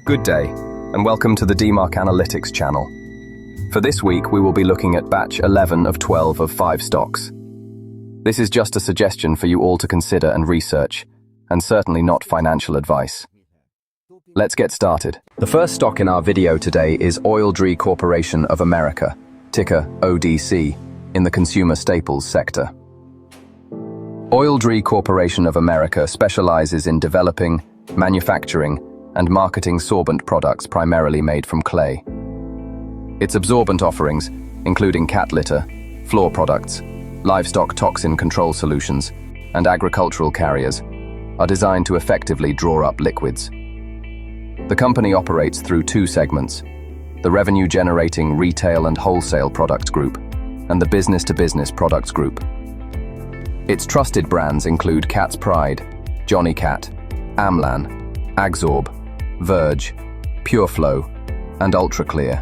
Good day, and welcome to the D-Marq-AnalyticS channel. For this week, we will be looking at batch 11 of 12 of 5 stocks. This is just a suggestion for you all to consider and research, and certainly not financial advice. Let's get started. The first stock in our video today is ATGE Corporation of America, ticker ODC, in the consumer staples sector. ATGE Corporation of America specializes in developing, manufacturing, and marketing sorbent products primarily made from clay. Its absorbent offerings, including cat litter, floor products, livestock toxin control solutions, and agricultural carriers, are designed to effectively draw up liquids. The company operates through two segments: the revenue-generating retail and wholesale product group, and the business-to-business products group. Its trusted brands include Cat's Pride, Johnny Cat, Amlan, Agsorb, Verge, Pureflow, and UltraClear.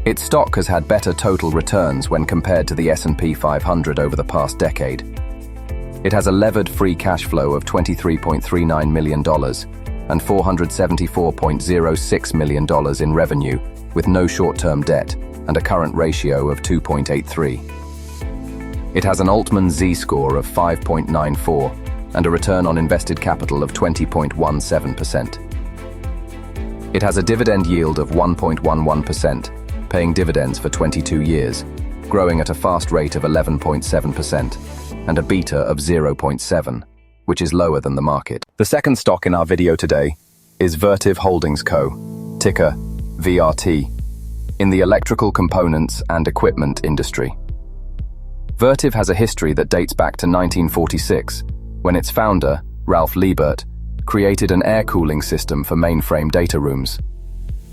Its stock has had better total returns when compared to the S&P 500 over the past decade. It has a levered free cash flow of $23.39 million and $474.06 million in revenue, with no short-term debt and a current ratio of 2.83. It has an Altman Z Score of 5.94 and a return on invested capital of 20.17%. It has a dividend yield of 1.11%, paying dividends for 22 years, growing at a fast rate of 11.7%, and a beta of 0.7, which is lower than the market. The second stock in our video today is Vertiv Holdings Co., ticker VRT, in the electrical components and equipment industry. Vertiv has a history that dates back to 1946, when its founder, Ralph Liebert, created an air cooling system for mainframe data rooms.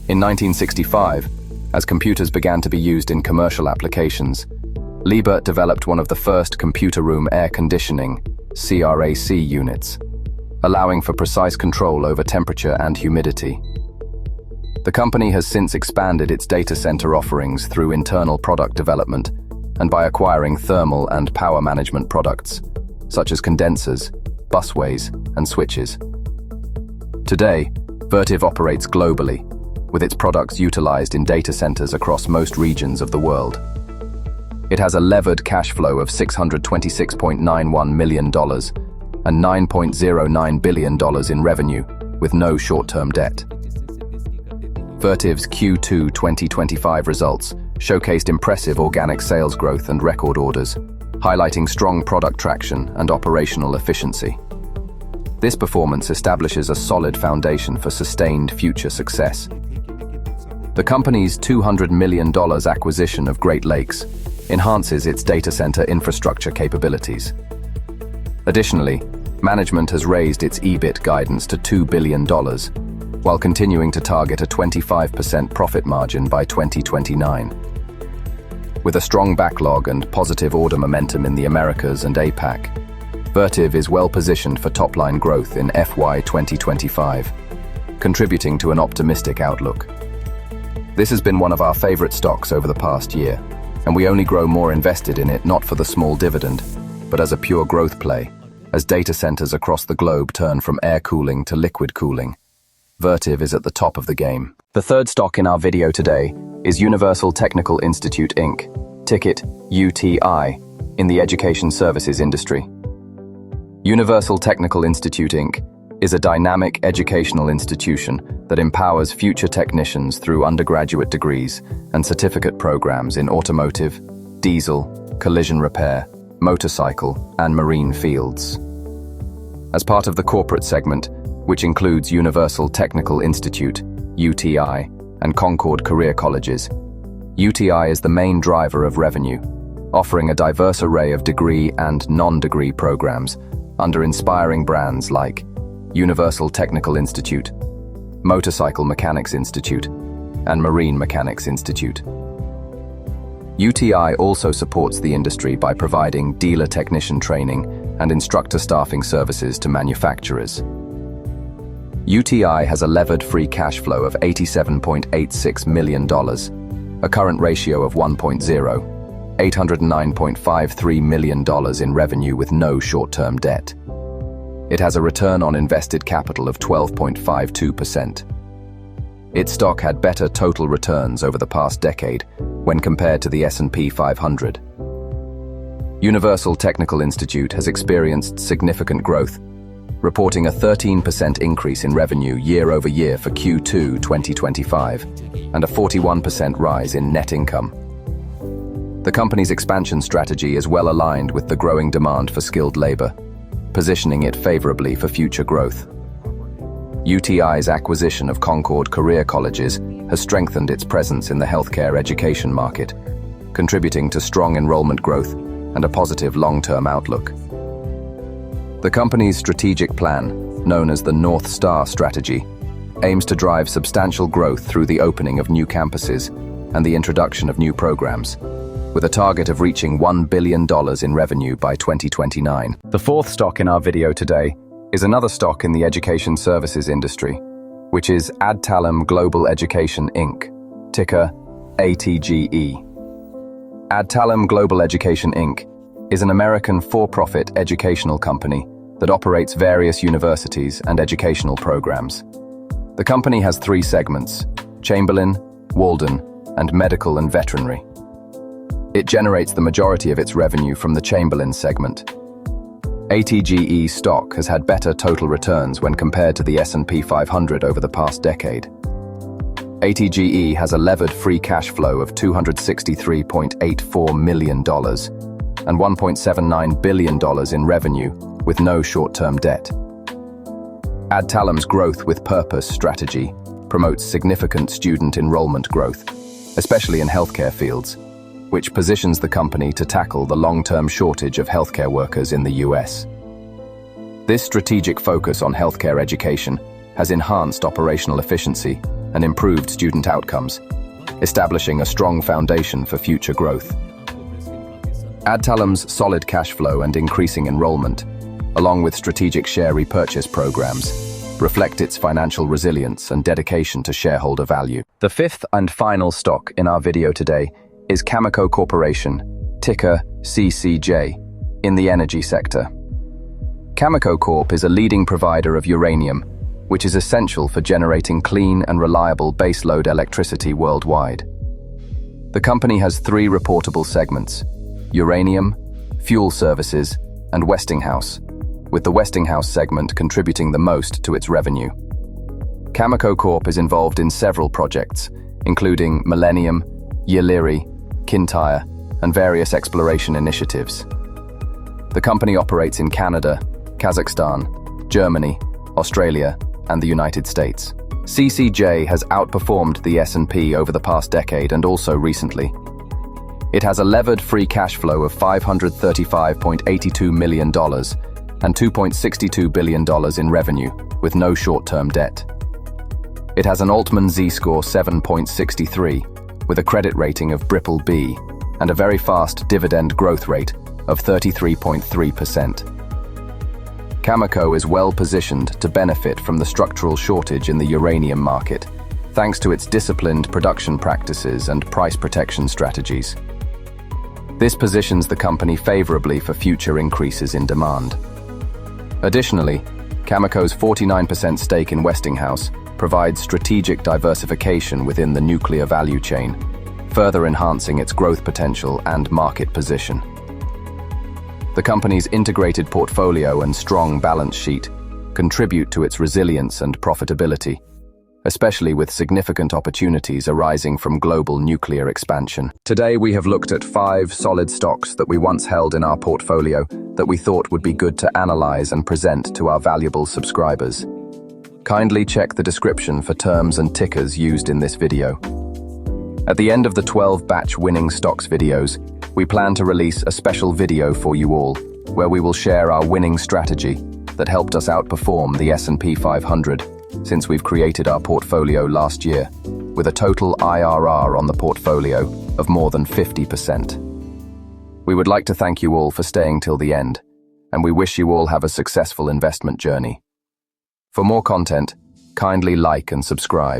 In 1965, as computers began to be used in commercial applications, Liebert developed one of the first computer room air conditioning, CRAC units, allowing for precise control over temperature and humidity. The company has since expanded its data center offerings through internal product development and by acquiring thermal and power management products, such as condensers, busways, and switches. Today, Vertiv operates globally, with its products utilized in data centers across most regions of the world. It has a levered cash flow of $626.91 million and $9.09 billion in revenue, with no short-term debt. Vertiv's Q2 2025 results showcased impressive organic sales growth and record orders, highlighting strong product traction and operational efficiency. This performance establishes a solid foundation for sustained future success. The company's $200 million acquisition of Great Lakes enhances its data center infrastructure capabilities. Additionally, management has raised its EBIT guidance to $2 billion, while continuing to target a 25% profit margin by 2029. With a strong backlog and positive order momentum in the Americas and APAC, Vertiv is well positioned for top-line growth in FY 2025, contributing to an optimistic outlook. This has been one of our favorite stocks over the past year, and we only grow more invested in it not for the small dividend, but as a pure growth play, as data centers across the globe turn from air cooling to liquid cooling. Vertiv is at the top of the game. The third stock in our video today is Universal Technical Institute Inc., ticker UTI, in the education services industry. Universal Technical Institute Inc. is a dynamic educational institution that empowers future technicians through undergraduate degrees and certificate programs in automotive, diesel, collision repair, motorcycle, and marine fields. As part of the corporate segment, which includes Universal Technical Institute, UTI, and Concord Career Colleges, UTI is the main driver of revenue, offering a diverse array of degree and non-degree programs under inspiring brands like Universal Technical Institute, Motorcycle Mechanics Institute, and Marine Mechanics Institute. UTI also supports the industry by providing dealer technician training and instructor staffing services to manufacturers. UTI has a levered free cash flow of $87.86 million, a current ratio of 1.0, $809.53 million in revenue with no short-term debt. It has a return on invested capital of 12.52%. Its stock had better total returns over the past decade when compared to the S&P 500. Universal Technical Institute has experienced significant growth, reporting a 13% increase in revenue year over year for Q2 2025 and a 41% rise in net income. The company's expansion strategy is well aligned with the growing demand for skilled labor, positioning it favorably for future growth. UTI's acquisition of Concord Career Colleges has strengthened its presence in the healthcare education market, contributing to strong enrollment growth and a positive long-term outlook. The company's strategic plan, known as the North Star Strategy, aims to drive substantial growth through the opening of new campuses and the introduction of new programs, with a target of reaching $1 billion in revenue by 2029. The fourth stock in our video today is another stock in the education services industry, which is Adtalem Global Education Inc., ticker ATGE. Adtalem Global Education Inc. is an American for-profit educational company that operates various universities and educational programs. The company has three segments: Chamberlain, Walden, and Medical and Veterinary. It generates the majority of its revenue from the Chamberlain segment. ATGE stock has had better total returns when compared to the S&P 500 over the past decade. ATGE has a levered free cash flow of $263.84 million and $1.79 billion in revenue with no short-term debt. Adtalem's Growth with Purpose strategy promotes significant student enrollment growth, especially in healthcare fields, which positions the company to tackle the long-term shortage of healthcare workers in the US. This strategic focus on healthcare education has enhanced operational efficiency and improved student outcomes, establishing a strong foundation for future growth. Adtalem's solid cash flow and increasing enrollment, along with strategic share repurchase programs, reflect its financial resilience and dedication to shareholder value. The fifth and final stock in our video today is Cameco Corporation, ticker CCJ, in the energy sector. Cameco Corp is a leading provider of uranium, which is essential for generating clean and reliable baseload electricity worldwide. The company has three reportable segments: uranium, fuel services, and Westinghouse, with the Westinghouse segment contributing the most to its revenue. Cameco Corp is involved in several projects, including Millennium, Yeelirrie, Kintyre, and various exploration initiatives. The company operates in Canada, Kazakhstan, Germany, Australia, and the United States. CCJ has outperformed the S&P over the past decade and also recently. It has a levered free cash flow of $535.82 million and $2.62 billion in revenue, with no short-term debt. It has an Altman Z Score 7.63, with a credit rating of BBB and a very fast dividend growth rate of 33.3%. Cameco is well positioned to benefit from the structural shortage in the uranium market, thanks to its disciplined production practices and price protection strategies. This positions the company favorably for future increases in demand. Additionally, Cameco's 49% stake in Westinghouse provides strategic diversification within the nuclear value chain, further enhancing its growth potential and market position. The company's integrated portfolio and strong balance sheet contribute to its resilience and profitability, especially with significant opportunities arising from global nuclear expansion. Today we have looked at 5 solid stocks that we once held in our portfolio that we thought would be good to analyze and present to our valuable subscribers. Kindly check the description for terms and tickers used in this video. At the end of the 12-batch winning stocks videos, we plan to release a special video for you all, where we will share our winning strategy that helped us outperform the S&P 500 since we've created our portfolio last year, with a total IRR on the portfolio of more than 50%. We would like to thank you all for staying till the end, and we wish you all have a successful investment journey. For more content, kindly like and subscribe.